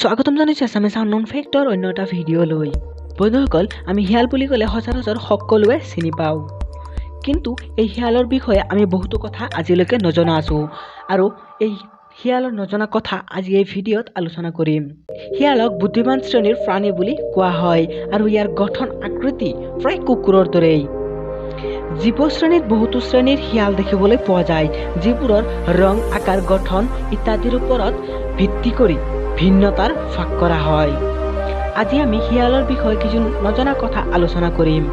স্বাগতম জানাইছো Assamese factor অন্য এটা ভিডিঅ'লৈ। বন্ধুসকল, আমি শিয়াল বুলি ক'লে সচৰাচৰ সকলোৱে চিনি পাওঁ, কিন্তু এই শিয়ালৰ বিষয়ে আমি বহুতো কথা আজিলৈকে নজনা আছোঁ আৰু এই শিয়ালৰ নজনা কথা আজি এই ভিডিঅ'ত আলোচনা কৰিম। শিয়ালক বুদ্ধিমান শ্ৰেণীৰ প্ৰাণী বুলি কোৱা হয় আৰু ইয়াৰ গঠন আকৃতি প্ৰায় কুকুৰৰ দৰেই। জীৱ শ্ৰেণীত বহুতো শ্ৰেণীৰ শিয়াল দেখিবলৈ পোৱা যায়, যিবোৰৰ ৰং, আকাৰ, গঠন ইত্যাদিৰ ওপৰত ভিত্তি কৰি ভিন্নতাৰ ভাগ কৰা হয়। আজি আমি শিয়ালৰ বিষয়ে কিছু নজনা কথা আলোচনা কৰিম।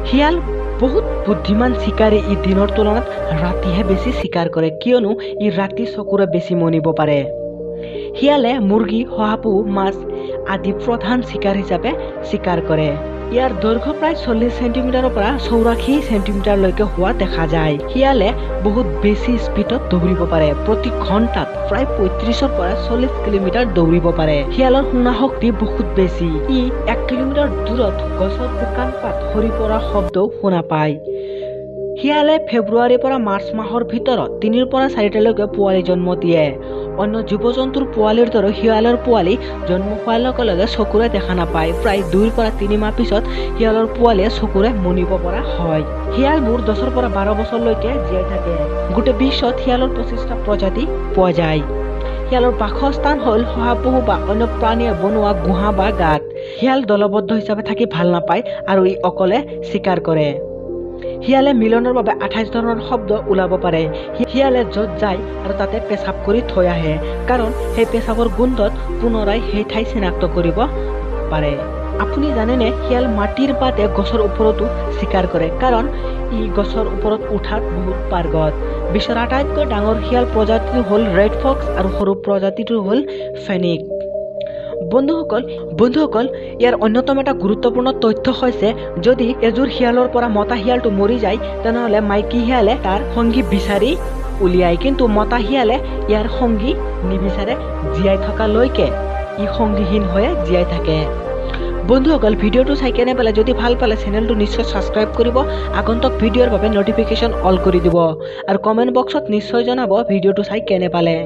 শিয়াল বহুত বুদ্ধিমান চিকাৰী। ই দিনৰ তুলনাত ৰাতিহে বেছি চিকাৰ কৰে, কিয়নো ই ৰাতি চকুৰে বেছি মনিব পাৰে। শিয়ালে মুৰ্গী, শহাপহু, মাছ আদি প্ৰধান চিকাৰ হিচাপে চিকাৰ কৰে। ইয়াৰ দৈৰ্ঘ্য প্ৰায় 40 চেণ্টিমিটাৰৰ পৰা 84 চেণ্টিমিটাৰলৈকে হোৱা দেখা যায়। শিয়ালে বহুত বেছি স্পীডত দৌৰিব পাৰে, প্ৰতি ঘণ্টাত প্ৰায় 35ৰ পৰা 40 কিলোমিটাৰ দৌৰিব পাৰে। শিয়ালৰ শুনা শক্তি বহুত বেছি। ই 1 কিলোমিটাৰ দূৰত গছৰ শুকান পাত সৰি পৰাৰ শব্দও শুনা পায়। শিয়ালে ফেব্ৰুৱাৰীৰ পৰা মাৰ্চ মাহৰ ভিতৰত 3ৰ পৰা 4টালৈকে পোৱালি জন্ম দিয়ে। অন্য জীৱ-জন্তুৰ পোৱালিৰ দৰে শিয়ালৰ পোৱালি জন্ম হোৱাৰ লগে লগে চকুৰে দেখা নাপায়। প্ৰায় 2ৰ পৰা 3 মাহ পিছত শিয়ালৰ পোৱালিয়ে চকুৰে মনিব পৰা হয়। শিয়ালবোৰ 10ৰ পৰা 12 বছৰলৈকে জীয়াই থাকে। গোটেই বিশ্বত শিয়ালৰ 25টা প্ৰজাতি পোৱা যায়। শিয়ালৰ বাসস্থান হ'ল শহাপহু বা অন্য প্ৰাণীয়ে বনোৱা গুহা বা গাঁত। শিয়াল দলবদ্ধ হিচাপে থাকি ভাল নাপায় আৰু ই অকলে চিকাৰ কৰে। শিয়ালে মিলনৰ বাবে 28 ধৰণৰ শব্দ ওলাব পাৰে। শিয়ালে য'ত যায় আৰু তাতে পেচাব কৰি থৈ আহে, কাৰণ সেই পেচাবৰ গোন্ধত পুনৰাই সেই ঠাই চিনাক্ত কৰিব পাৰে। আপুনি জানেনে, শিয়াল মাটিৰ বাদে গছৰ ওপৰতো চিকাৰ কৰে, কাৰণ ই গছৰ ওপৰত উঠাত বহুত পাৰ্গত। বিশ্বৰ আটাইতকৈ ডাঙৰ শিয়াল প্ৰজাতিটো হ'ল ৰেড ফক্স আৰু সৰু প্ৰজাতিটো হ'ল ফেনিক। বন্ধুসকল, ইয়াৰ অন্যতম এটা গুৰুত্বপূৰ্ণ তথ্য হৈছে, যদি এযোৰ শিয়ালৰ পৰা মতা শিয়ালটো মৰি যায়, তেনেহ'লে মাইকী শিয়ালে তাৰ সংগী বিচাৰি উলিয়ায়, কিন্তু মতা শিয়ালে ইয়াৰ সংগী নিবিচাৰে। জীয়াই থকালৈকে ই সংগীহীন হৈয়ে জীয়াই থাকে। বন্ধুসকল, ভিডিঅ'টো চাই কেনে পালে? যদি ভাল পালে চেনেলটো নিশ্চয় ছাবস্ক্ৰাইব কৰিব, আগন্তুক ভিডিঅ'ৰ বাবে নটিফিকেশ্যন অল কৰি দিব আৰু কমেণ্ট বক্সত নিশ্চয় জনাব ভিডিঅ'টো চাই কেনে পালে।